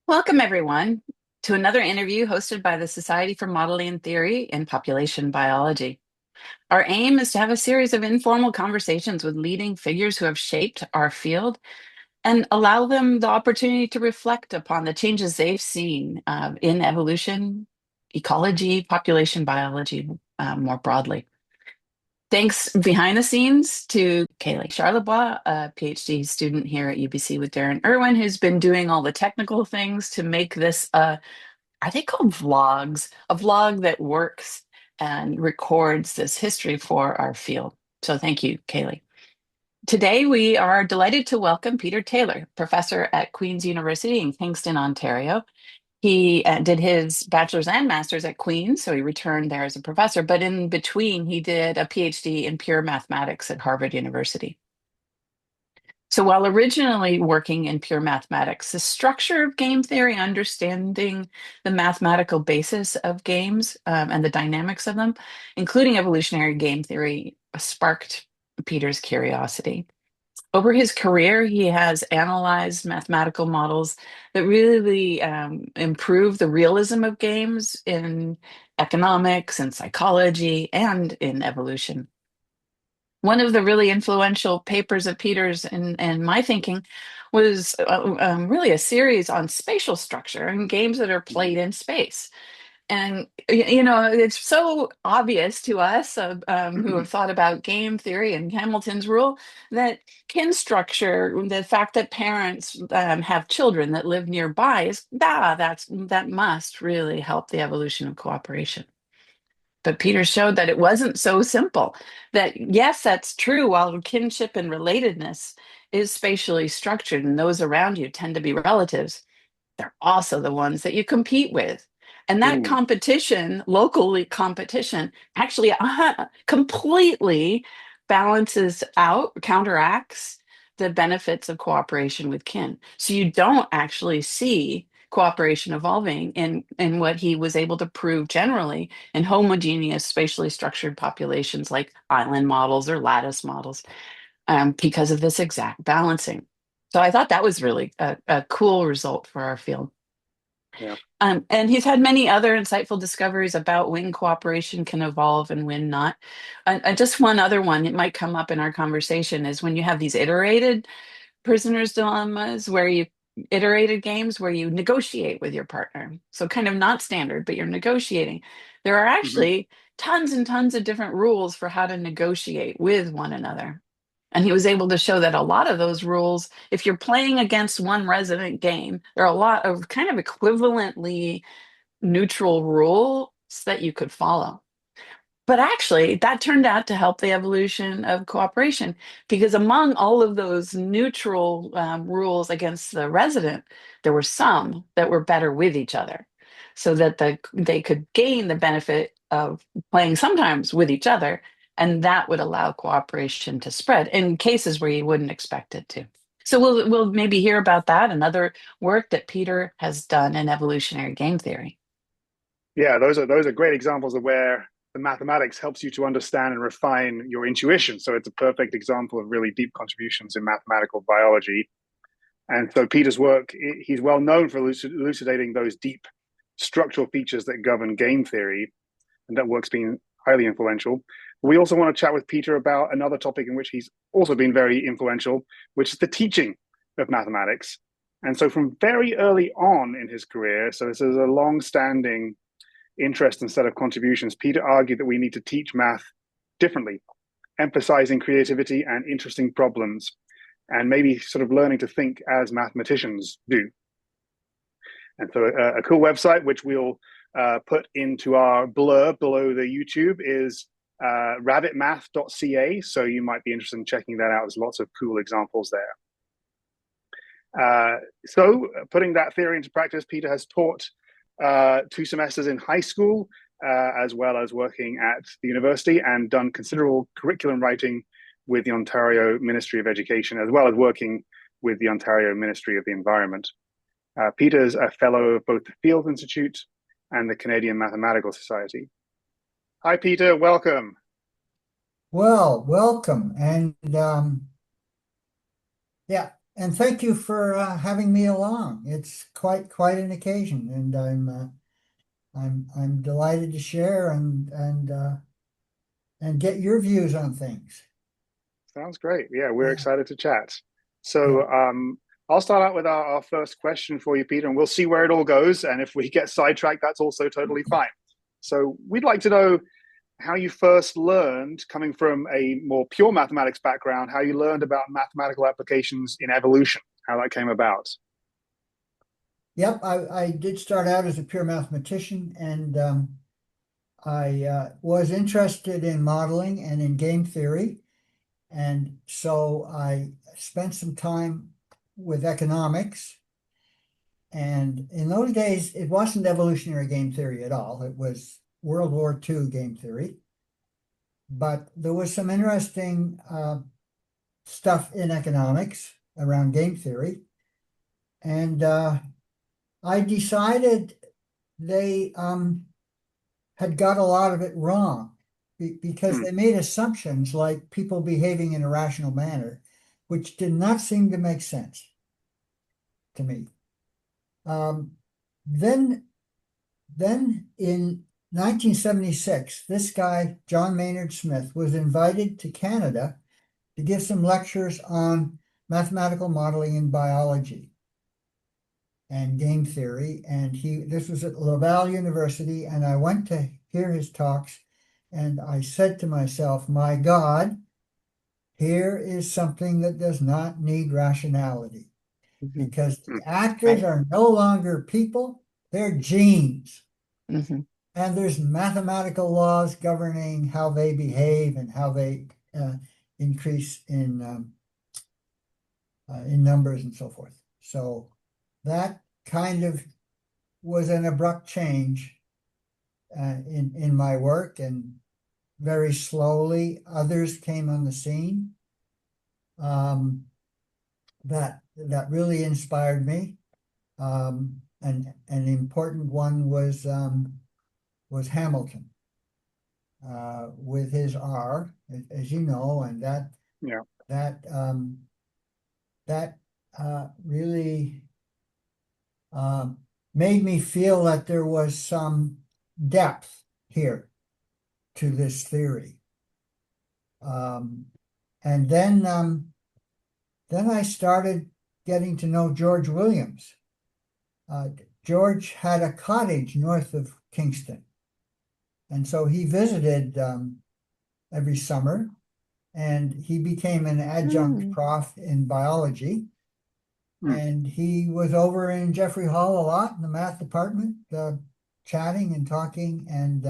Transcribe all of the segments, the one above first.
Welcome, everyone, to another interview hosted by the Society for Modeling Theory in Population Biology. Our aim is to have a series of informal conversations with leading figures who have shaped our field and allow them the opportunity to reflect upon the changes they've seen in evolution, ecology, population biology more broadly. Thanks behind the scenes to Kaylee Charlebois, a PhD student here at UBC with Darren Irwin, who's been doing all the technical things to make this are they called vlogs? A vlog that works and records this history for our field. So thank you, Kaylee. Today, we are delighted to welcome Peter Taylor, professor at Queen's University in Kingston, Ontario. He did his bachelor's and master's at Queen's, so he returned there as a professor. But in between, he did a PhD in pure mathematics at Harvard University. So while originally working in pure mathematics, the structure of game theory, understanding the mathematical basis of games and the dynamics of them, including evolutionary game theory, sparked Peter's curiosity. Over his career, he has analyzed mathematical models that really improve the realism of games in economics and psychology and in evolution. One of the really influential papers of Peter's and my thinking was really a series on spatial structure and games that are played in space. And, it's so obvious to us who have thought about game theory and Hamilton's rule that kin structure, the fact that parents have children that live nearby, that must really help the evolution of cooperation. But Peter showed that it wasn't so simple. That, yes, that's true, while kinship and relatedness is spatially structured and those around you tend to be relatives, they're also the ones that you compete with. And that Mm, competition, locally competition, actually completely balances out, counteracts the benefits of cooperation with kin. So you don't actually see cooperation evolving in what he was able to prove generally in homogeneous spatially structured populations like island models or lattice models because of this exact balancing. So I thought that was really a cool result for our field. yeah. And he's had many other insightful discoveries about when cooperation can evolve and when not. Just one other one, it might come up in our conversation, is when you have these iterated prisoner's dilemmas, where you iterated games where you negotiate with your partner. So kind of not standard, but you're negotiating. There are hmm actually tons and tons of different rules for how to negotiate with one another. And he was able to show that a lot of those rules, if you're playing against one resident game, there are a lot of kind of equivalently neutral rules that you could follow. But actually, that turned out to help the evolution of cooperation because among all of those neutral rules against the resident, there were some that were better with each other so that they could gain the benefit of playing sometimes with each other. And that would allow cooperation to spread in cases where you wouldn't expect it to. So we'll maybe hear about that and other work that Peter has done in evolutionary game theory. Yeah, those are great examples of where the mathematics helps you to understand and refine your intuition. So it's a perfect example of really deep contributions in mathematical biology. And so Peter's work, he's well known for elucidating those deep structural features that govern game theory, and that work's been highly influential. We also want to chat with Peter about another topic in which he's also been very influential, which is the teaching of mathematics. And so from very early on in his career, so this is a long-standing interest and set of contributions, Peter argued that we need to teach math differently, emphasizing creativity and interesting problems, and maybe sort of learning to think as mathematicians do. And so a cool website, which we'll put into our blurb below the YouTube, is rabbitmath.ca. So you might be interested in checking that out. There's lots of cool examples there. So putting that theory into practice, Peter has taught 2 semesters in high school, as well as working at the university, and done considerable curriculum writing with the Ontario Ministry of Education, as well as working with the Ontario Ministry of the Environment. Peter's a fellow of both the Field Institute and the Canadian Mathematical Society. Hi, Peter. Welcome. Well, welcome. And yeah, and thank you for having me along. It's quite an occasion, and I'm delighted to share and get your views on things. Sounds great. Yeah, we're Yeah, excited to chat. yeah, So I'll start out with our first question for you, Peter, and we'll see where it all goes. And if we get sidetracked, that's also totally fine. So we'd like to know how you first learned, coming from a more pure mathematics background, how you learned about mathematical applications in evolution, how that came about. yep. I did start out as a pure mathematician, and I was interested in modeling and in game theory, and so I spent some time with economics. And in those days, it wasn't evolutionary game theory at all. It was World War II game theory. But there was some interesting stuff in economics around game theory. And I decided they had got a lot of it wrong because Hmm. they made assumptions like people behaving in a rational manner, which did not seem to make sense to me. Um, then Then in 1976, this guy, John Maynard Smith, was invited to Canada to give some lectures on mathematical modeling in biology and game theory. And this was at Laval University, and I went to hear his talks, and I said to myself, my God, here is something that does not need rationality Hmm. because the actors Right. are no longer people, they're genes. Hmm. And there's mathematical laws governing how they behave and how they increase in numbers and so forth. So that kind of was an abrupt change in my work, and very slowly others came on the scene um, that really inspired me. And an important one was Hamilton. With his R, as you know, and Yeah. that that really um, made me feel that there was some depth here to this theory. Um, and then I started getting to know George Williams. Uh, George had a cottage north of Kingston, and so he visited every summer, and he became an adjunct Mm. prof in biology. Hmm. And he was over in Jeffrey Hall a lot in the math department, chatting and talking. And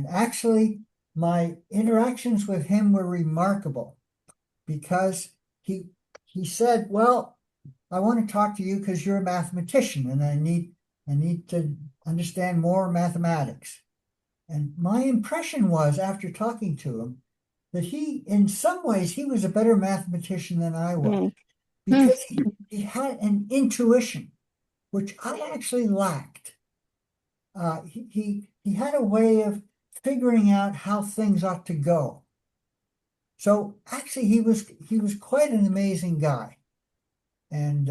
actually, my interactions with him were remarkable because he he said, "Well, I want to talk to you because you're a mathematician, and I need to understand more mathematics." And my impression was, after talking to him, that in some ways, he was a better mathematician than I was Mm. Mm. because he had an intuition, which I actually lacked. He had a way of figuring out how things ought to go. So actually, he was quite an amazing guy, and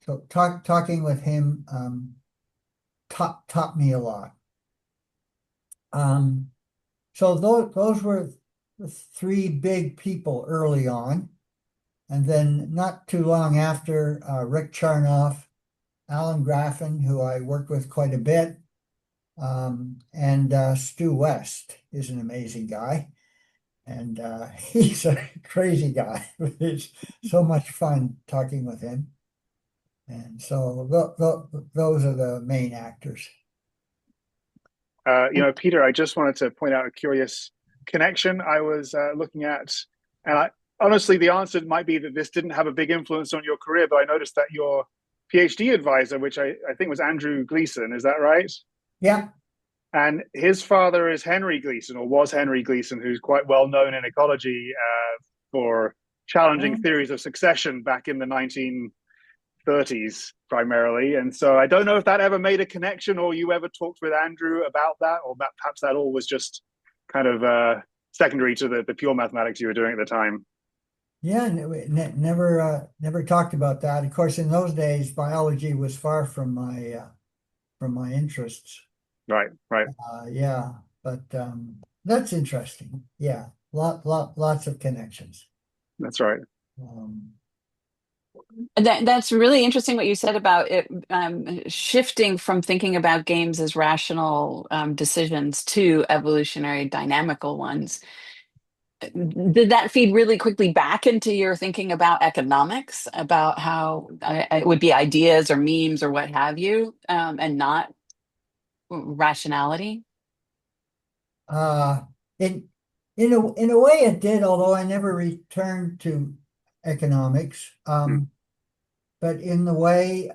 so talking with him taught me a lot. Um, so those were the three big people early on. And then not too long after, Rick Charnoff, Alan Graffin, who I worked with quite a bit, and Stu West is an amazing guy. And he's a crazy guy. It's so much fun talking with him. And so those are the main actors. Peter, I just wanted to point out a curious connection I was looking at. And honestly, the answer might be that this didn't have a big influence on your career, but I noticed that your PhD advisor, which I think was Andrew Gleason, is that right? Yeah. And his father is Henry Gleason, or was Henry Gleason, who's quite well known in ecology for challenging Um, theories of succession back in the 1930s primarily. And so I don't know if that ever made a connection or you ever talked with Andrew about that, or that perhaps that all was just kind of secondary to the pure mathematics you were doing at the time. Yeah, never talked about that. Of course, in those days, biology was far from my interests. Right, right. Yeah, but that's interesting. Yeah, lots of connections. That's right. Um, That's really interesting what you said about it, shifting from thinking about games as rational decisions to evolutionary dynamical ones. Did that feed really quickly back into your thinking about economics, about how it would be ideas or memes or what have you, and not rationality? uh, in in a way, it did, although I never returned to economics. Mm, But in the way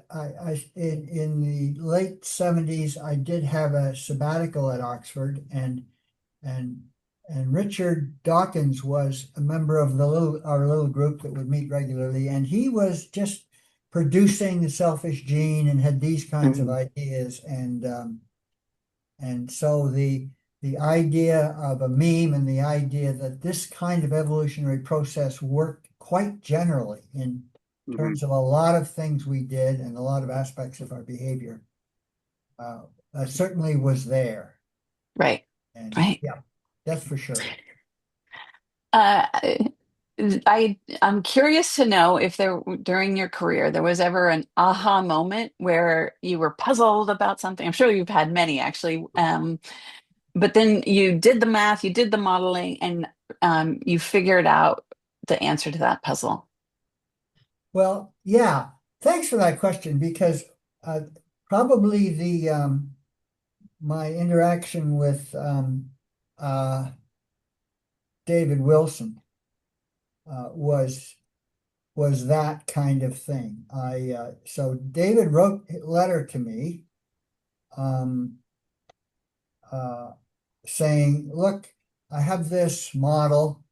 in the late 70s, I did have a sabbatical at Oxford, and Richard Dawkins was a member of our little group that would meet regularly, and he was just producing the selfish gene and had these kinds of mm, ideas, and so the idea of a meme and the idea that this kind of evolutionary process worked quite generally in mhm. terms of a lot of things we did and a lot of aspects of our behavior uh, certainly was there. Right, And right. yeah, that's for sure. Uh, I'm curious to know if there during your career there was ever an aha moment where you were puzzled about something. I'm sure you've had many actually, but then you did the math, you did the modeling, and you figured out the answer to that puzzle. Well, yeah, thanks for that question because uh, probably the my interaction with uh, David Wilson was that kind of thing. I so David wrote a letter to me um, uh, saying, "Look, I have this model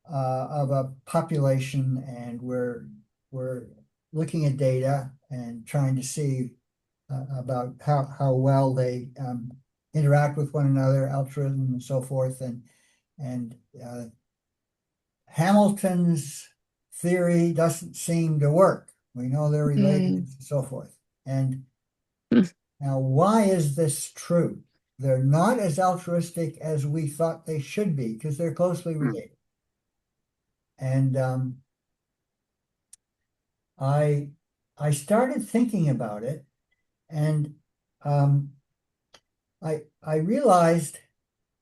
of a population, and we're looking at data and trying to see about how well they interact with one another, altruism and so forth, and Hamilton's theory doesn't seem to work. We know they're related Mm, and so forth. And mm, now, why is this true? They're not as altruistic as we thought they should be because they're closely Mm. related. And I I started thinking about it, and um, I realized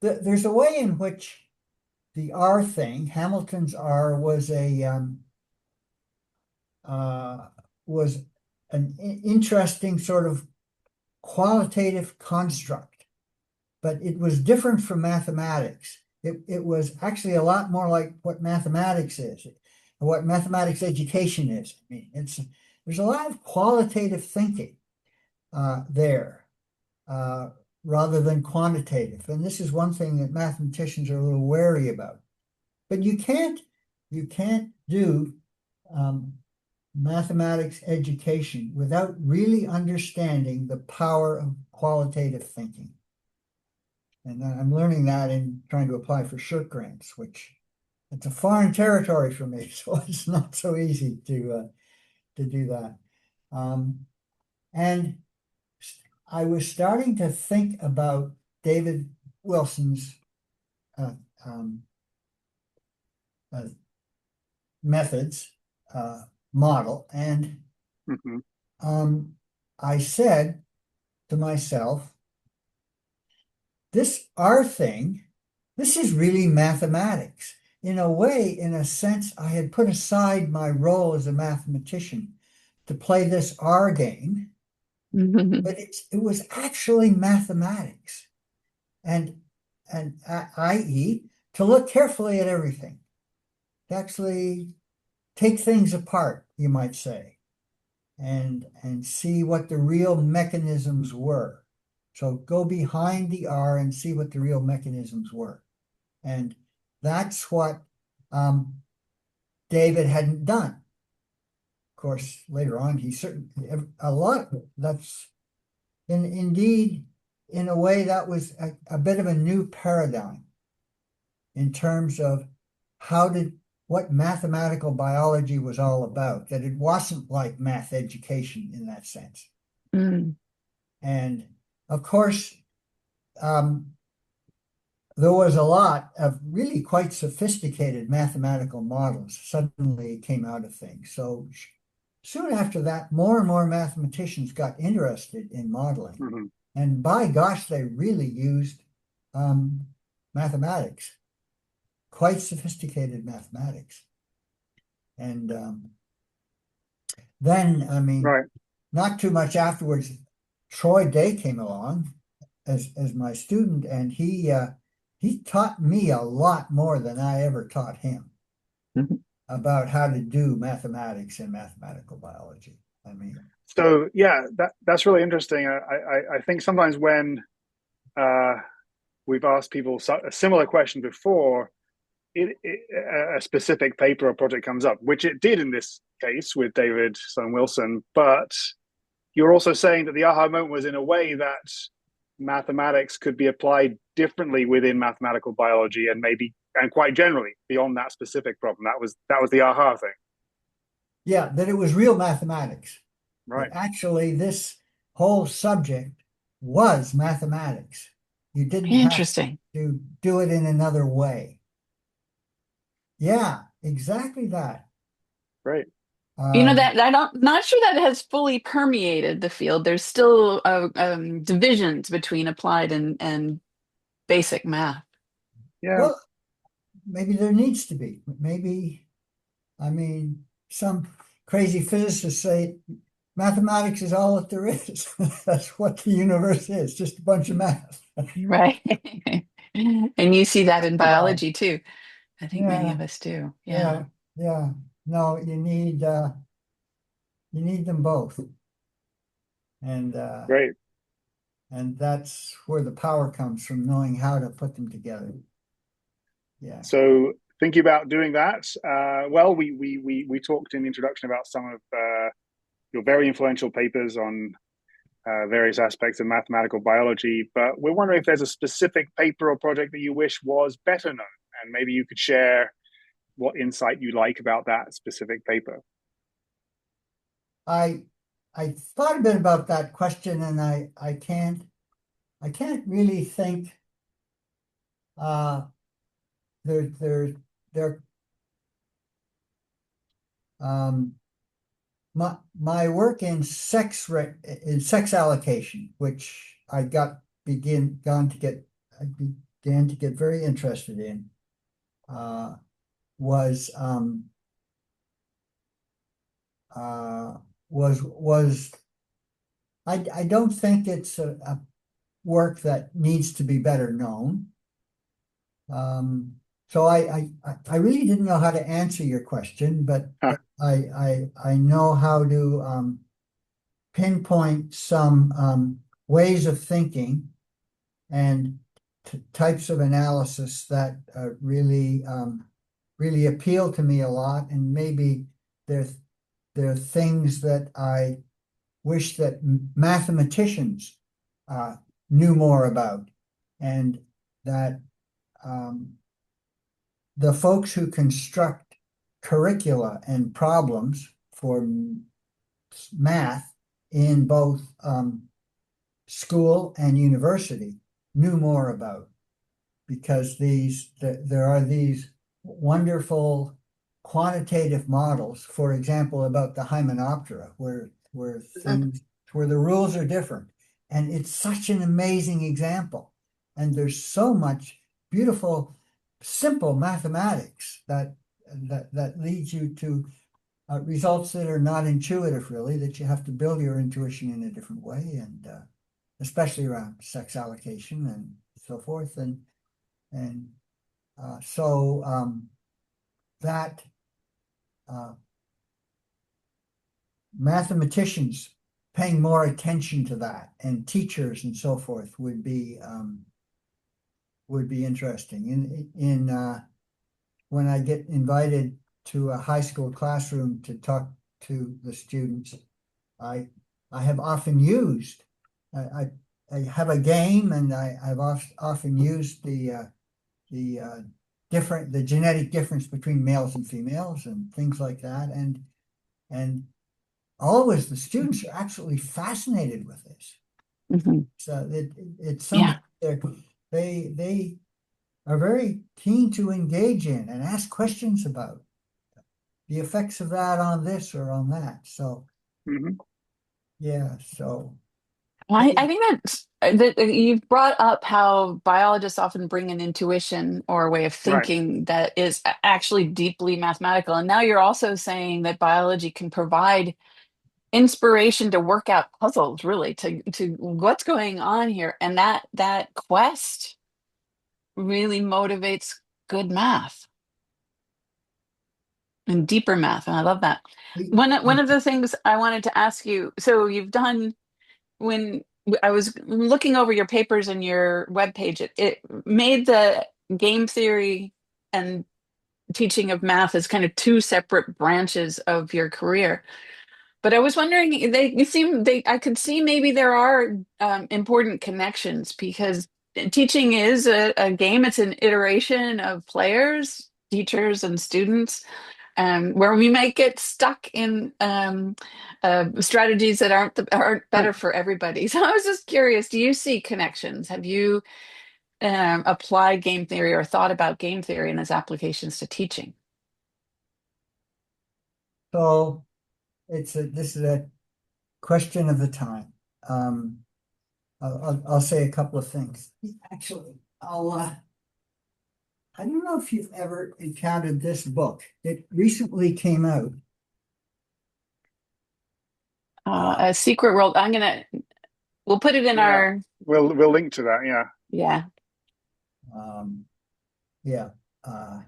that there's a way in which the R thing, Hamilton's R, uh, was an interesting sort of qualitative construct, but it was different from mathematics. It was actually a lot more like what mathematics is, what mathematics education is. I mean, there's a lot of qualitative thinking there uh, rather than quantitative. And this is one thing that mathematicians are a little wary about. But you can't do um, mathematics education without really understanding the power of qualitative thinking. And I'm learning that in trying to apply for SHIRT grants, which it's a foreign territory for me, so it's not so easy to do that. Um, and I was starting to think about David Wilson's uh, um, uh, methods model, and Mhm. um, I said to myself, this R thing, this is really mathematics. In a way, in a sense, I had put aside my role as a mathematician to play this R game, mm. but it was actually mathematics, and i.e., to look carefully at everything, to actually take things apart, you might say, and see what the real mechanisms were. So go behind the R and see what the real mechanisms were. And that's what um, David hadn't done. Of course, later on, he certainly, a lot, that's, indeed, in a way, that was a bit of a new paradigm in terms of how did what mathematical biology was all about, that it wasn't like math education in that sense. Mm. And of course, there was a lot of really quite sophisticated mathematical models suddenly came out of things. So soon after that, more and more mathematicians got interested in modeling. Mm-hmm. And by gosh, they really used mathematics, quite sophisticated mathematics. And then, I mean, Right. not too much afterwards, Troy Day came along as my student, and he taught me a lot more than I ever taught him Mhm. about how to do mathematics and mathematical biology. I mean, So yeah, that's really interesting. I think sometimes when uh, we've asked people a similar question before, a specific paper or project comes up, which it did in this case with David Sloan Wilson. But you're also saying that the aha moment was in a way that mathematics could be applied differently within mathematical biology and maybe and quite generally beyond that specific problem. That was the aha thing. yeah, that it was real mathematics. That Right. actually this whole subject was mathematics. You didn't have Interesting. to do it in another way. Yeah, exactly that. Right. Um, That I'm not sure that has fully permeated the field. There's still divisions between applied and basic math. Yeah. well, maybe there needs to be. Maybe, I mean, some crazy physicists say mathematics is all that there is. That's what the universe is, just a bunch of math. Right. And you see that in Wow. biology too. I think many Yeah, of us do. Yeah. yeah, yeah. No, you need them both. And Great. and that's where the power comes from knowing how to put them together. Yeah. So thinking about doing that, well, we talked in the introduction about some of your very influential papers on various aspects of mathematical biology, but we're wondering if there's a specific paper or project that you wish was better known, and maybe you could share what insight you like about that specific paper. I I thought a bit about that question and I can't really think uh there there there um my work in sex allocation, which I began to get very interested in, uh, was uh, was I don't think it's a work that needs to be better known. So I really didn't know how to answer your question, but Huh. I know how to pinpoint some ways of thinking and types of analysis that really appeal to me a lot, and maybe they're they're things that I wish that mathematicians uh, knew more about, and that um, the folks who construct curricula and problems for math in both school and university knew more about, because there are these wonderful quantitative models, for example, about the hymenoptera, where the rules are different. And it's such an amazing example. And there's so much beautiful, simple mathematics that leads you to results that are not intuitive, really, that you have to build your intuition in a different way, and especially around sex allocation and so forth. And so that uh, mathematicians paying more attention to that, and teachers and so forth, would be interesting. In when I get invited to a high school classroom to talk to the students, I I have often used I have a game, and I've often used the the genetic difference between males and females and things like that. And always the students are absolutely fascinated with this. Mhm. So it's something Yeah. they are very keen to engage in and ask questions about the effects of that on this or on that. So Hmm. yeah, so Well, hey, I think that you've brought up how biologists often bring an intuition or a way of Right. thinking that is actually deeply mathematical. And now you're also saying that biology can provide inspiration to work out puzzles, really, to what's going on here. And that quest really motivates good math and deeper math. And I love that. One of the things I wanted to ask you, so you've done when I was looking over your papers and your webpage, it made the game theory and teaching of math as kind of two separate branches of your career. But I was wondering, I could see maybe there are important connections because teaching is a game. It's an iteration of players, teachers, and students, where we might get stuck in strategies that aren't better for everybody. So I was just curious, do you see connections? Have you applied game theory or thought about game theory and its applications to teaching? so this is a question of the time. I'll say a couple of things. Actually, I don't know if you've ever encountered this book. It recently came out. Uh, A secret world. We'll put it in Yeah. our, We'll link to that. Yeah. yeah. um, yeah, uh,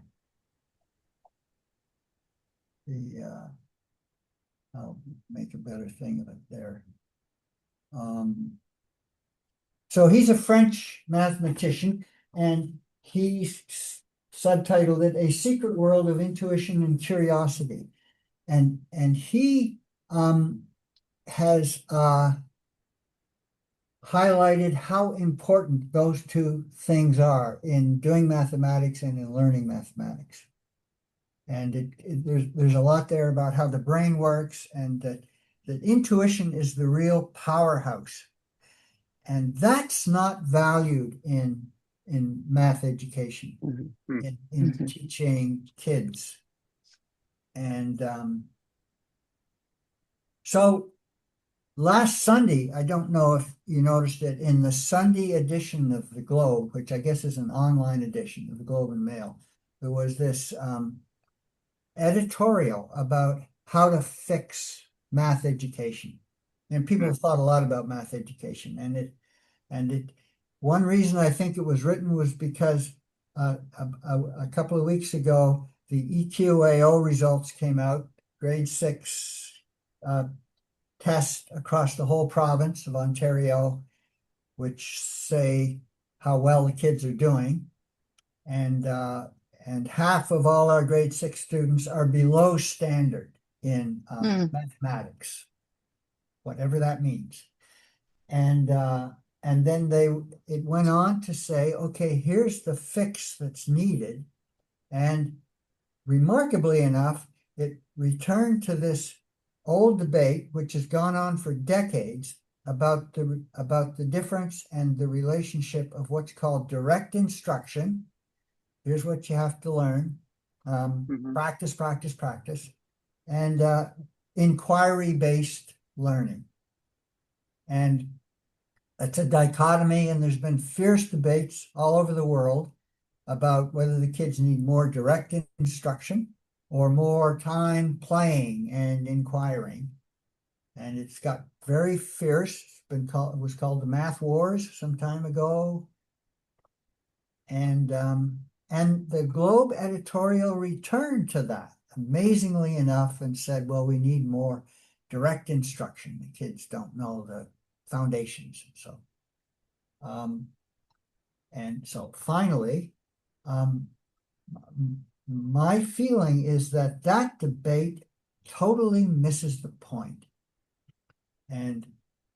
I'll make a better thing of it there. Um, so he's a French mathematician, and he's subtitled it "A Secret World of Intuition and Curiosity," and he has highlighted how important those two things are in doing mathematics and in learning mathematics. And there's a lot there about how the brain works and that intuition is the real powerhouse. And that's not valued in math education, Mhm. in Mhm. teaching kids. And so last Sunday, I don't know if you noticed it, in the Sunday edition of the Globe, which I guess is an online edition of the Globe and Mail, there was this editorial about how to fix math education. And people have thought a lot about math education, and it one reason I think it was written was because a couple of weeks ago the EQAO results came out, grade 6 uh, test across the whole province of Ontario, which say how well the kids are doing, and and half of all our grade 6 students are below standard in Mm. mathematics, whatever that means. And and then it went on to say, okay, here's the fix that's needed. And remarkably enough, it returned to this old debate, which has gone on for decades, about the difference and the relationship of what's called direct instruction. Here's what you have to learn. Hmm. Practice, practice, practice, and inquiry-based learning. And it's a dichotomy, and there's been fierce debates all over the world about whether the kids need more direct instruction or more time playing and inquiring. And it's got very fierce. It was called the Math Wars some time ago. And the Globe editorial returned to that, amazingly enough, and said, well, we need more direct instruction. The kids don't know the foundations. Um, and so finally, um, my feeling is that that debate totally misses the point. And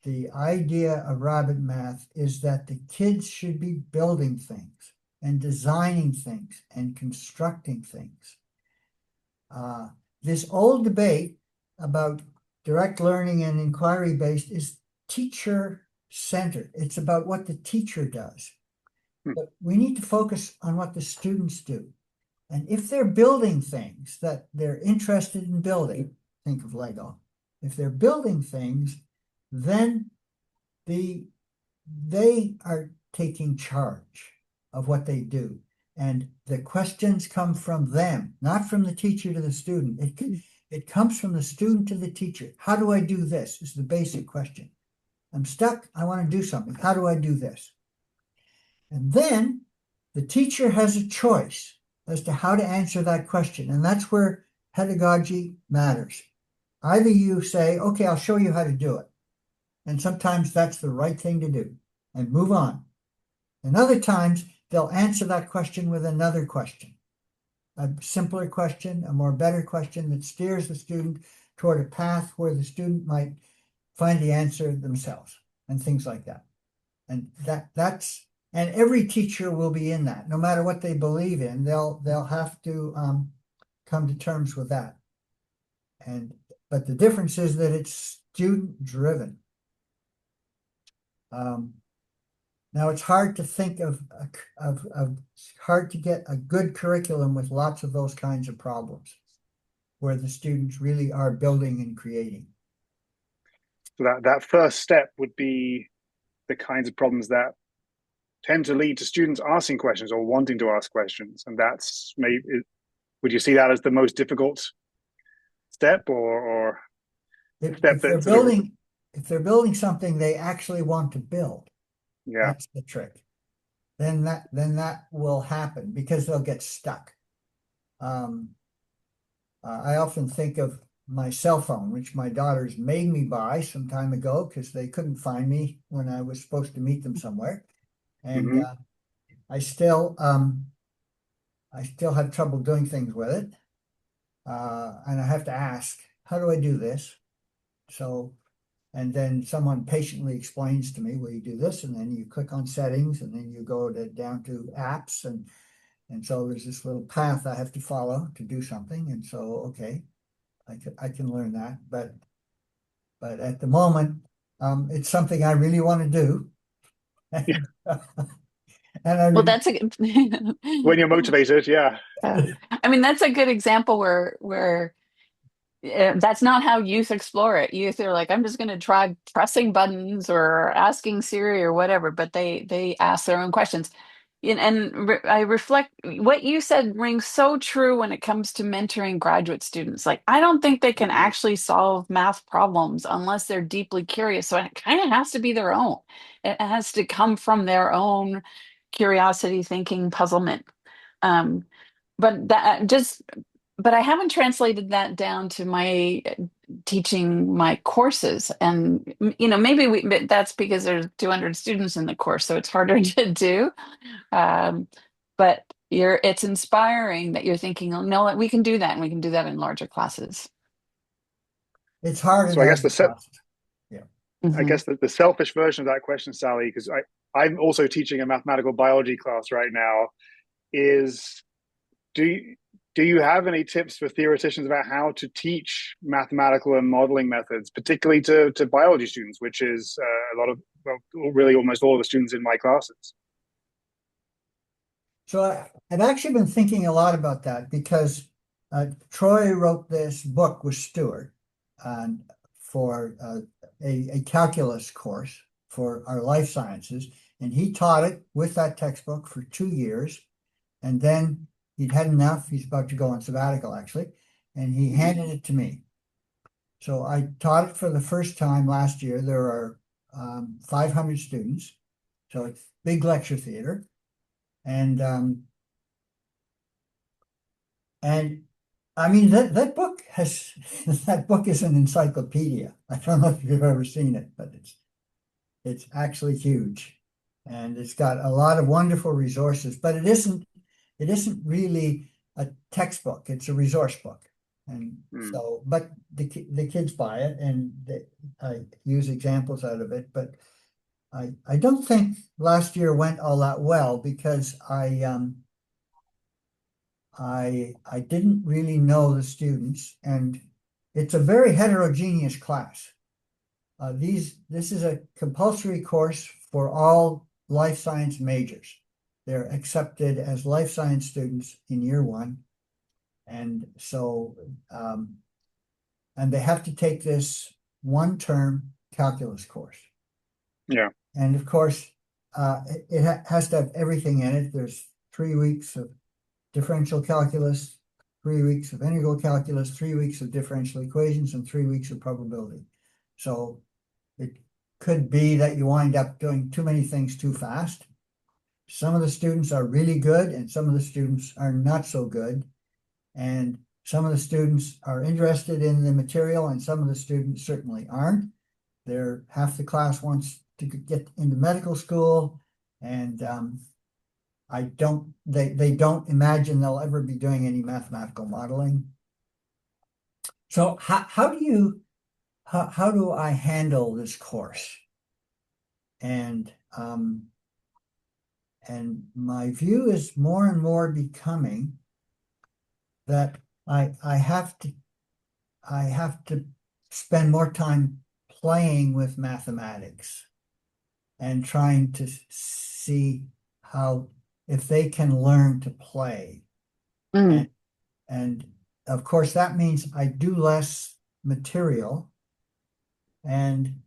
the idea of rabbit math is that the kids should be building things. and designing things and constructing things. This old debate about direct learning and inquiry-based is teacher-centered. It's about what the teacher does. But we need to focus on what the students do. And if they're building things that they're interested in building, think of Lego. If they're building things, then they are taking charge of what they do. And the questions come from them, not from the teacher to the student. It comes from the student to the teacher. How do I do this? Is the basic question. I'm stuck. I want to do something. How do I do this? And then the teacher has a choice as to how to answer that question. And that's where pedagogy matters. Either you say, okay, I'll show you how to do it. And sometimes that's the right thing to do and move on. And other times they'll answer that question with another question, a simpler question, a more better question that steers the student toward a path where the student might find the answer themselves and things like that. And and every teacher will be in that, no matter what they believe in, they'll have to come to terms with that. But the difference is that it's student driven. Now it's hard to think of hard to get a good curriculum with lots of those kinds of problems, where the students really are building and creating. So that first step would be the kinds of problems that tend to lead to students asking questions or wanting to ask questions, and that's maybe. Would you see that as the most difficult step, or if they're building something they actually want to build? Yeah, that's the trick. Then that will happen because they'll get stuck. I often think of my cell phone, which my daughters made me buy some time ago because they couldn't find me when I was supposed to meet them somewhere, and I still have trouble doing things with it, and I have to ask, how do I do this? So. And then someone patiently explains to me, well, you do this, and then you click on settings, and then you go down to apps, and so there's this little path I have to follow to do something. And so, okay, I can learn that, but at the moment, it's something I really want to do. yeah. Well, that's a When you're motivated, yeah. I mean, that's a good example where that's not how youth explore it. Youth are like, I'm just going to try pressing buttons or asking Siri or whatever, but they ask their own questions. I reflect what you said rings so true when it comes to mentoring graduate students. Like, I don't think they can actually solve math problems unless they're deeply curious. So it kind of has to be their own. It has to come from their own curiosity, thinking, puzzlement. Um, but that just but I haven't translated that down to my teaching my courses. And, maybe but that's because there's 200 students in the course, so it's harder to do. Um, but it's inspiring that you're thinking, oh, no, we can do that. And we can do that in larger classes. It's hard in So I guess larger classes. Yeah. I guess the selfish version of that question, Sally, because I'm also teaching a mathematical biology class right now, is do you have any tips for theoreticians about how to teach mathematical and modeling methods, particularly to biology students, which is a lot of, well, really almost all of the students in my classes? So I've actually been thinking a lot about that because Troy wrote this book with Stuart for a calculus course for our life sciences, and he taught it with that textbook for 2 years, and then he'd had enough. He's about to go on sabbatical, actually, and he handed it to me. So I taught it for the first time last year. There are 500 students, so it's big lecture theater, and I mean that book has that book is an encyclopedia. I don't know if you've ever seen it, but it's actually huge, and it's got a lot of wonderful resources. But it isn't really a textbook. It's a resource book. And so, but the kids buy it, and I use examples out of it. But I don't think last year went all that well because I didn't really know the students, and it's a very heterogeneous class. This is a compulsory course for all life science majors. They're accepted as life science students in year one. And so, and they have to take this one-term calculus course. Yeah. And of course, it has to have everything in it. There's 3 weeks of differential calculus, 3 weeks of integral calculus, 3 weeks of differential equations, and 3 weeks of probability. So it could be that you wind up doing too many things too fast. Some of the students are really good, and some of the students are not so good. And some of the students are interested in the material, and some of the students certainly aren't. Half the class wants to get into medical school, and they don't imagine they'll ever be doing any mathematical modeling. So how do I handle this course? And my view is more and more becoming that I have to spend more time playing with mathematics and trying to see if they can learn to play. Mm. And of course that means I do less material, and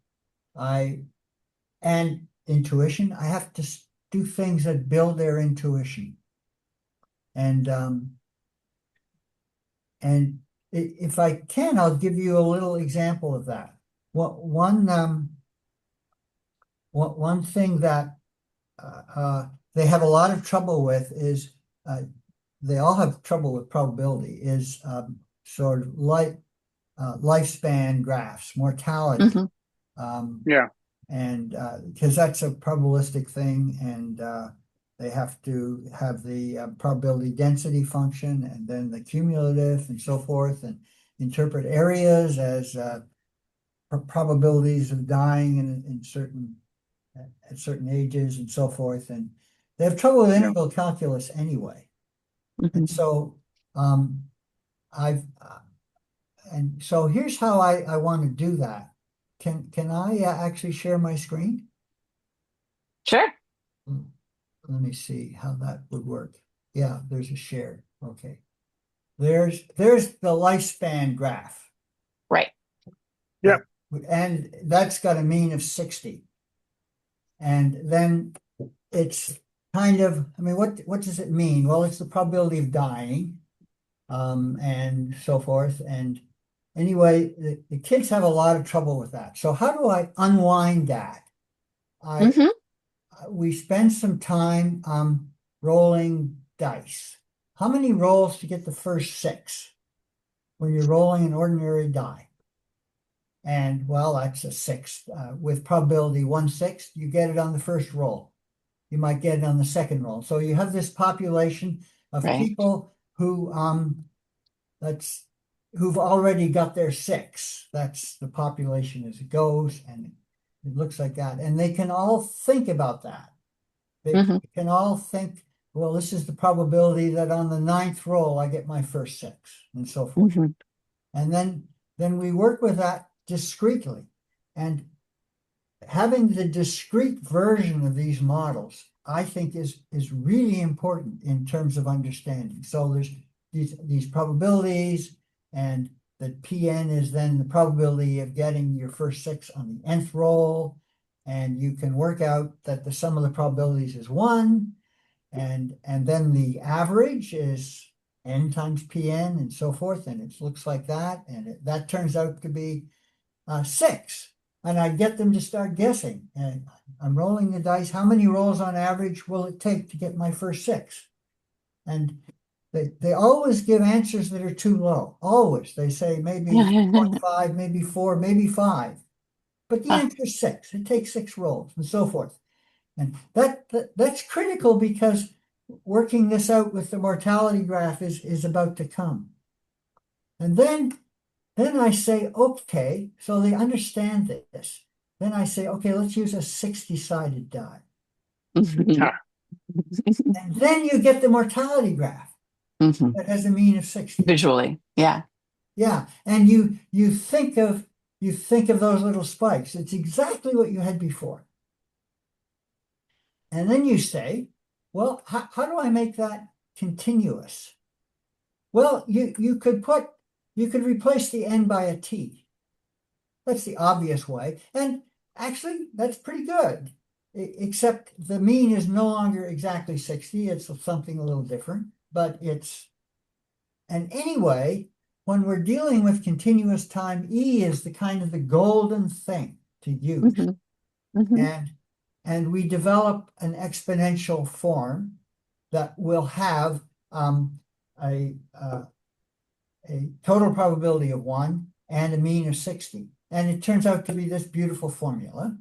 intuition. I have to do things that build their intuition. And if I can, I'll give you a little example of that. One thing that they have a lot of trouble with is they all have trouble with probability is sort of like lifespan graphs, mortality. Mm-hmm. Yeah. And because that's a probabilistic thing, and they have to have the probability density function and then the cumulative and so forth, and interpret areas as probabilities of dying at certain ages and so forth. And they have trouble with integral calculus anyway. Mm-hmm. And so so here's how I want to do that. Can I actually share my screen? Sure. Let me see how that would work. Yeah, there's a share. Okay. There's the lifespan graph. Right. Yeah. And that's got a mean of 60. And then it's kind of, I mean, what does it mean? Well, it's the probability of dying, and so forth. And anyway, the kids have a lot of trouble with that. So how do I unwind that? Mm-hmm. We spend some time rolling dice. How many rolls to get the first 6 when you're rolling an ordinary die? And well, that's a 6. With probability 1/6, you get it on the first roll. You might get it on the second roll. So you have this population of Right. people who've already got their 6. That's the population as it goes, and it looks like that. And they can all think about that. They Mm-hmm. can all think, well, this is the probability that on the 9th roll I get my first 6, and so forth. Mm-hmm. And then we work with that discretely. And having the discrete version of these models, I think is really important in terms of understanding. So there's these probabilities, and that Pn is then the probability of getting your first 6 on the nth roll. And you can work out that the sum of the probabilities is 1. And then the average is n times Pn and so forth. And it looks like that. And that turns out to be 6. And I get them to start guessing. And I'm rolling the dice. How many rolls on average will it take to get my first 6? And they always give answers that are too low. Always. They say maybe 3.5, maybe 4, maybe 5. But the answer is 6. It takes 6 rolls and so forth. And that's critical, because working this out with the mortality graph is about to come. And then I say, okay, so they understand this. then I say, okay, let's use a 60-sided die. Mhm. And then you get the mortality graph Mhm. that has a mean of 60. Visually, yeah. Yeah, and you think of those little spikes. It's exactly what you had before. And then you say, well, how do I make that continuous? Well, you could replace the n by a t. That's the obvious way. And actually, that's pretty good. Except the mean is no longer exactly 60. It's something a little different, but and anyway, when we're dealing with continuous time, E is the kind of the golden thing to use. Hmm. Hmm. And we develop an exponential form that will have a total probability of 1 and a mean of 60. And it turns out to be this beautiful formula.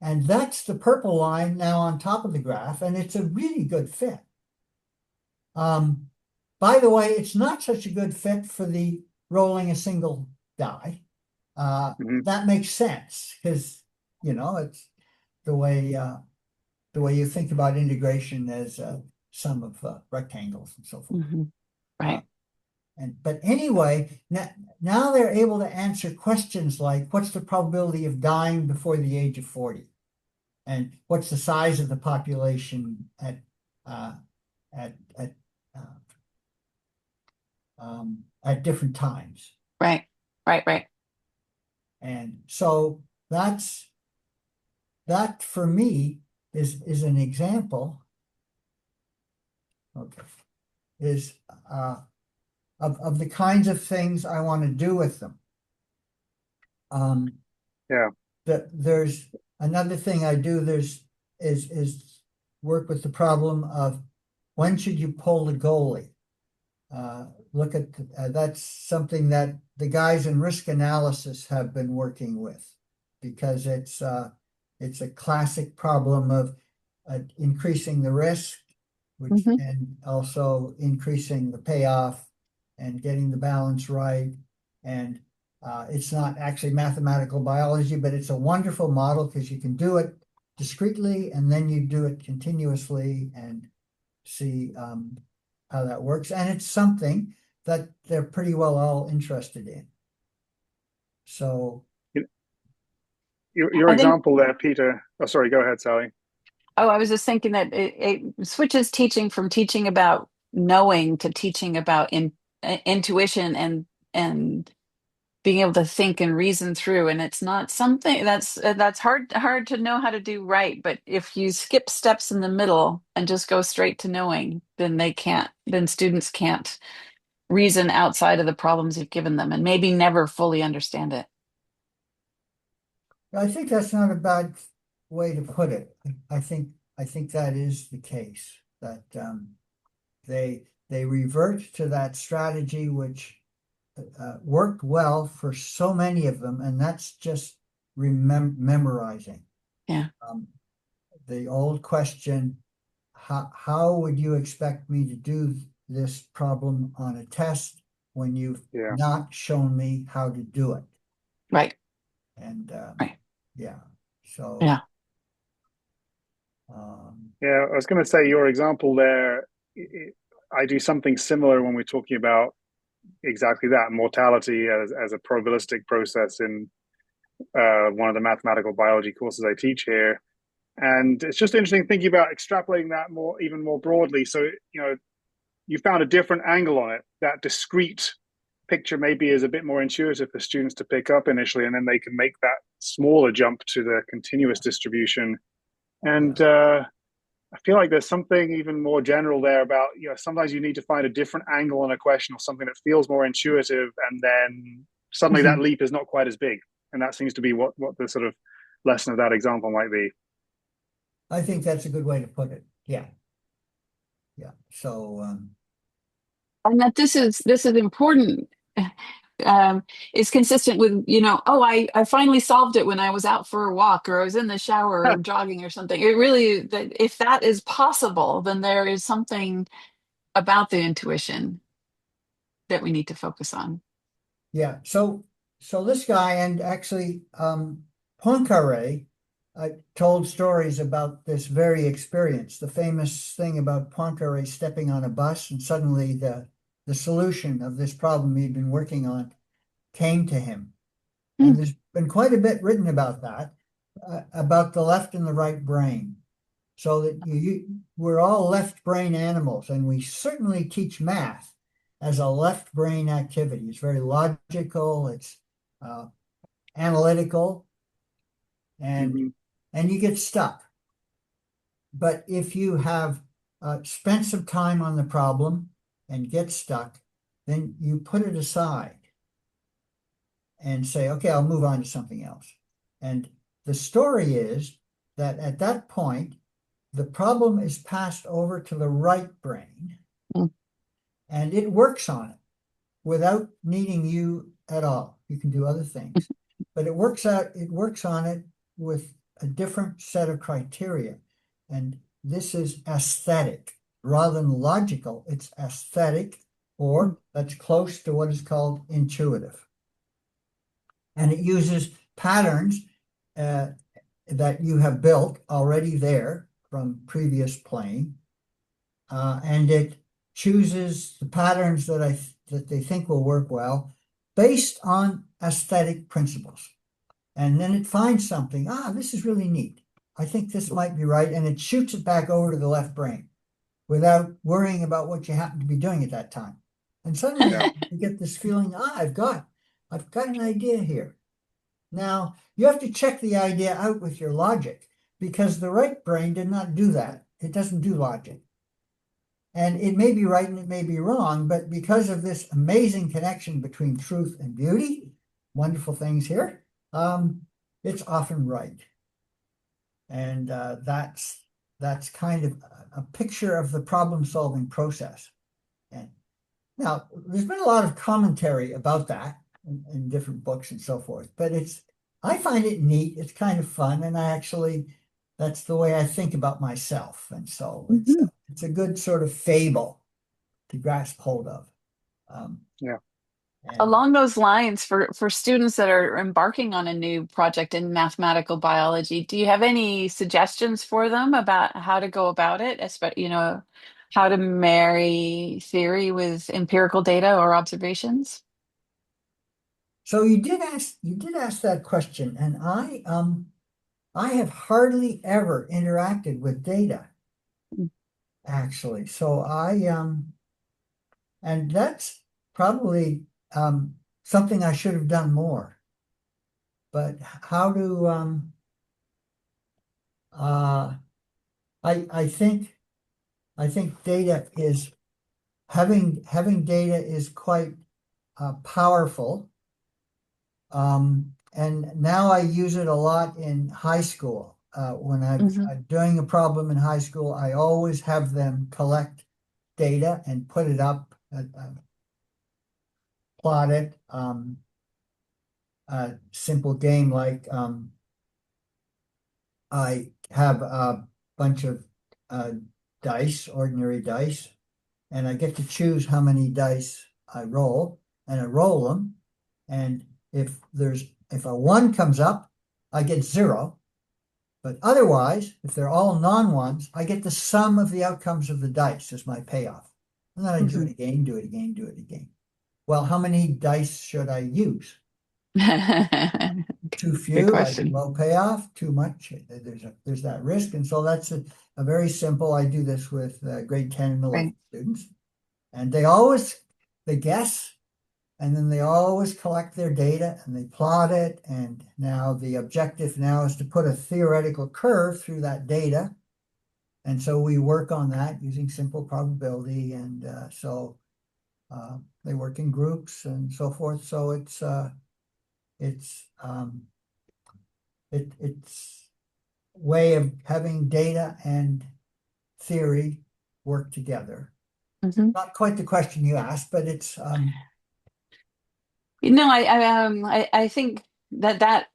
And that's the purple line now on top of the graph, and it's a really good fit. Um, by the way, it's not such a good fit for the rolling a single die. Mhm. That makes sense because, it's the way you think about integration as a sum of rectangles and so forth. Hmm. Uh, Right. but anyway, now they're able to answer questions like what's the probability of dying before the age of 40? And what's the size of the population uh, at at different times? Right. Right. Right. And so that for me is an example, okay, is of the kinds of things I want to do with them. Um, Yeah. there's another thing I do. Is work with the problem of when should you pull the goalie? Look at that's something that the guys in risk analysis have been working with because it's a classic problem of increasing the risk, which Hmm. and also increasing the payoff and getting the balance right. And it's not actually mathematical biology, but it's a wonderful model because you can do it discretely and then you do it continuously and see how that works. And it's something that they're pretty well all interested in. So Your I think, example there, Peter. Oh, sorry. Go ahead, Sally. oh, I was just thinking that it switches teaching from teaching about knowing to teaching about intuition and being able to think and reason through. And it's not something that's hard to know how to do right. But if you skip steps in the middle and just go straight to knowing, then students can't reason outside of the problems you've given them and maybe never fully understand it. I think that's not a bad way to put it. I think that is the case that they revert to that strategy which worked well for so many of them, and that's just memorizing. Yeah. Um, the old question, how would you expect me to do this problem on a test when you've Yeah. not shown me how to do it? Right. And Right. yeah, so Yeah. Yeah. I was going to say your example there. I do something similar when we're talking about exactly that mortality as a probabilistic process in one of the mathematical biology courses I teach here. And it's just interesting thinking about extrapolating that even more broadly. So, you found a different angle on it. That discrete picture maybe is a bit more intuitive for students to pick up initially, and then they can make that smaller jump to the continuous distribution. yeah, And I feel like there's something even more general there about, sometimes you need to find a different angle on a question or something that feels more intuitive, and then suddenly that Mhm. leap is not quite as big. And that seems to be what the sort of lesson of that example might be. I think that's a good way to put it. Yeah, yeah. So And that this is important, is consistent with, oh, I finally solved it when I was out for a walk or I was in the shower or jogging or something. It really, that if that is possible, then there is something about the intuition that we need to focus on. yeah, so this guy and actually Poincaré told stories about this very experience. The famous thing about Poincaré stepping on a bus and suddenly the solution of this problem he'd been working on came to him. Hmm. And there's been quite a bit written about that, about the left and the right brain. So that we're all left brain animals, and we certainly teach math as a left brain activity. It's very logical, it's uh, analytical, and Hmm. and you get stuck. But if you have spent some time on the problem and get stuck, then you put it aside and say, okay, I'll move on to something else. And the story is that at that point, the problem is passed over to the right brain Hmm. and it works on it without needing you at all. You can do other things, but it works on it with a different set of criteria. And this is aesthetic rather than logical. It's aesthetic, or that's close to what is called intuitive. And it uses patterns uh, that you have built already there from previous playing, and it chooses the patterns that they think will work well based on aesthetic principles. And then it finds something. This is really neat. I think this might be right, and it shoots it back over to the left brain without worrying about what you happen to be doing at that time. And suddenly Yeah. you get this feeling, I've got an idea here. Now, you have to check the idea out with your logic because the right brain did not do that. It doesn't do logic. And it may be right and it may be wrong, but because of this amazing connection between truth and beauty, wonderful things here, it's often right. And that's kind of a picture of the problem-solving process. And now, there's been a lot of commentary about that in different books and so forth, but I find it neat. It's kind of fun, and that's the way I think about myself. And so Mhm. it's a good sort of fable to grasp hold of. Um, Yeah. and Along those lines, for students that are embarking on a new project in mathematical biology, do you have any suggestions for them about how to go about it? Especially, how to marry theory with empirical data or observations? so you did ask that question, and I have hardly ever interacted with data, actually. So and that's probably something I should have done more. But how to uh, I think data is having data is quite powerful. And now I use it a lot in high school. When Hmm. I'm doing a problem in high school, I always have them collect data and put it up, plot it. A simple game like I have a bunch of uh, dice, ordinary dice, and I get to choose how many dice I roll, and I roll them. And if a one comes up, I get zero. But otherwise, if they're all non-ones, I get the sum of the outcomes of the dice as my payoff. And then I do Hmm. it again, do it again, do it again. Well, how many dice should I use? Too Good few, I get question. low payoff. Too much, there's that risk. And so that's a very simple. I do this with grade 10 and 11 Right. students, and they guess, and then they always collect their data and they plot it. And now the objective now is to put a theoretical curve through that data. And so we work on that using simple probability. And they work in groups and so forth. So it's it's way of having data and theory work together. Hmm. Not quite the question you asked, but it's I think that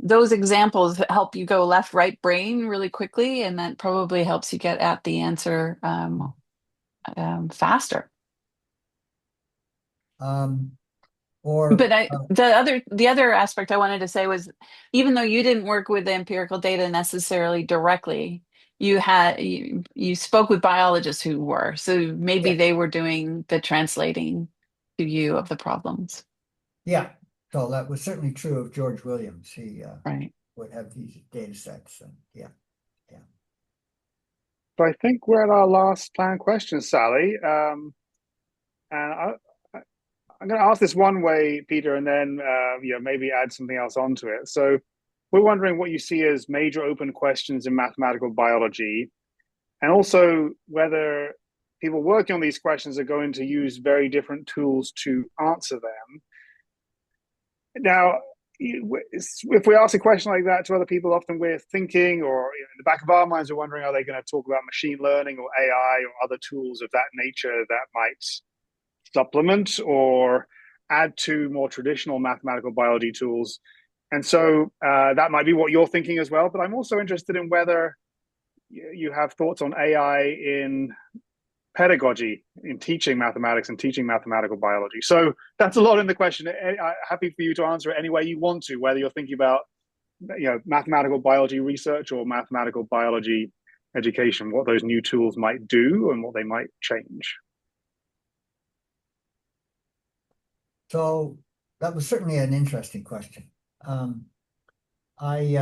those examples help you go left, right brain really quickly, and that probably helps you get at the answer faster. um, or But the other aspect I wanted to say was, even though you didn't work with the empirical data necessarily directly, you spoke with biologists who were, so maybe yeah, they were doing the translating to you of the problems. yeah. So that was certainly true of George Williams. He Right. would have these data sets, and yeah, yeah. So I think we're at our last planned question, Sally. And I'm going to ask this one way, Peter, and then maybe add something else onto it. So we're wondering what you see as major open questions in mathematical biology, and also whether people working on these questions are going to use very different tools to answer them. Now, if we ask a question like that to other people, often we're thinking, or in the back of our minds, we're wondering, are they going to talk about machine learning or AI or other tools of that nature that might supplement or add to more traditional mathematical biology tools? And so that might be what you're thinking as well. But I'm also interested in whether you have thoughts on AI in pedagogy, in teaching mathematics and teaching mathematical biology. So that's a lot in the question. Happy for you to answer it any way you want to, whether you're thinking about mathematical biology research or mathematical biology education, what those new tools might do and what they might change. So that was certainly an interesting question. Um, I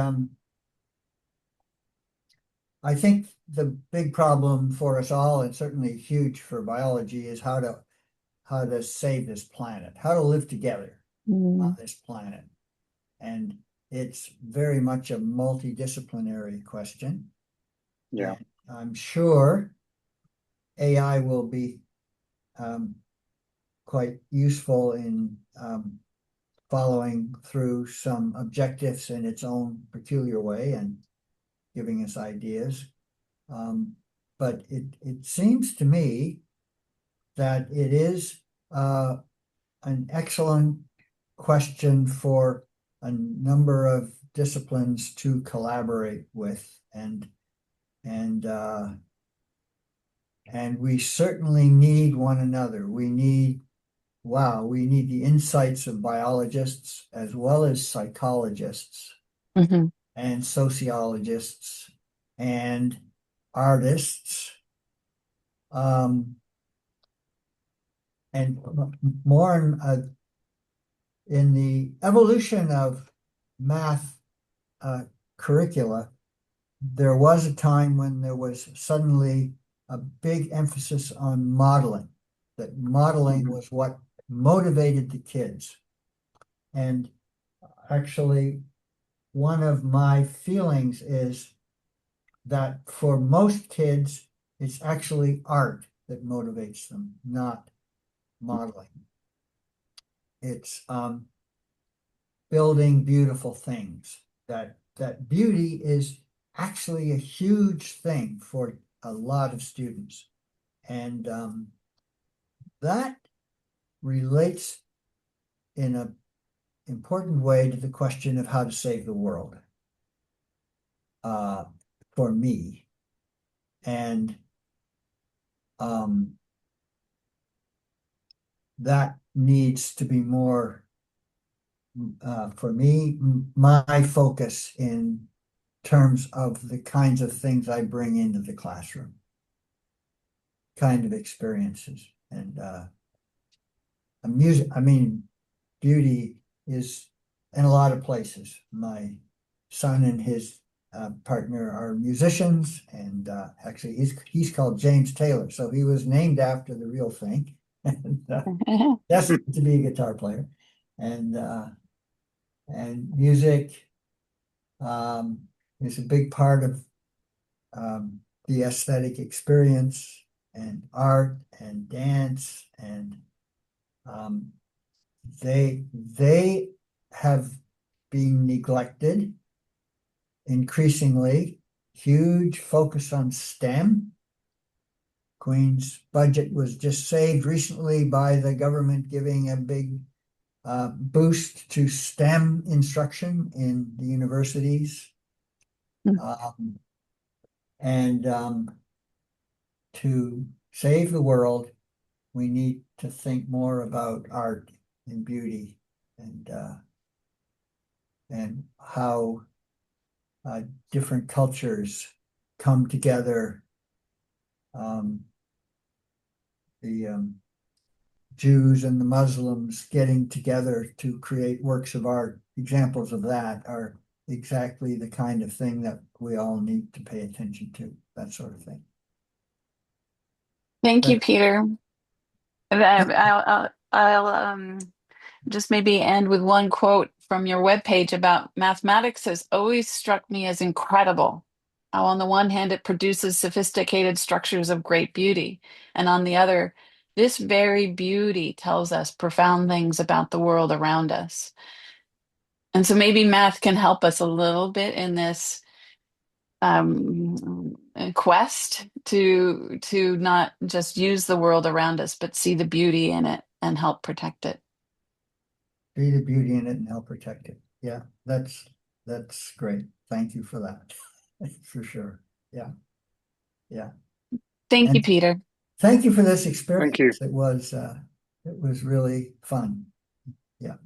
I think the big problem for us all, and certainly huge for biology, is how to save this planet, how to live together on Mm, this planet. And it's very much a multidisciplinary question. Yeah. And I'm sure AI will be um, quite useful in following through some objectives in its own peculiar way and giving us ideas. Um, but it seems to me that it is an excellent question for a number of disciplines to collaborate with, and and we certainly need one another. We need the insights of biologists as well as psychologists mhm, and sociologists and artists. Um, and more in the evolution of math uh, curricula, there was a time when there was suddenly a big emphasis on modeling, that modeling Mm-hmm. was what motivated the kids. And actually, one of my feelings is that for most kids, it's actually art that motivates them, not modeling. It's building beautiful things. That beauty is actually a huge thing for a lot of students, and that relates in an important way to the question of how to save the world. Uh, for me, and um, that needs to be more for me, my focus in terms of the kinds of things I bring into the classroom, kind of experiences. And music, I mean, beauty is in a lot of places. My son and his partner are musicians, and actually he's called James Taylor, so he was named after the real thing, and destined to be a guitar player. And music is a big part of the aesthetic experience, and art and dance, and um, they have been neglected increasingly. Huge focus on STEM. Queen's budget was just saved recently by the government giving a big boost to STEM instruction in the universities. Um, and to save the world, we need to think more about art and beauty and how different cultures come together. The Jews and the Muslims getting together to create works of art, examples of that are exactly the kind of thing that we all need to pay attention to, that sort of thing. Thank you, But Peter. I'll just maybe end with one quote from your webpage about mathematics has always struck me as incredible. How on the one hand it produces sophisticated structures of great beauty, and on the other, this very beauty tells us profound things about the world around us. And so maybe math can help us a little bit in this quest to not just use the world around us, but see the beauty in it and help protect it. see the beauty in it and help protect it. Yeah, that's great. Thank you for that. For sure. Yeah. Yeah. Thank you, And Peter. thank you for this Thank experience. you. It was really fun. Yeah.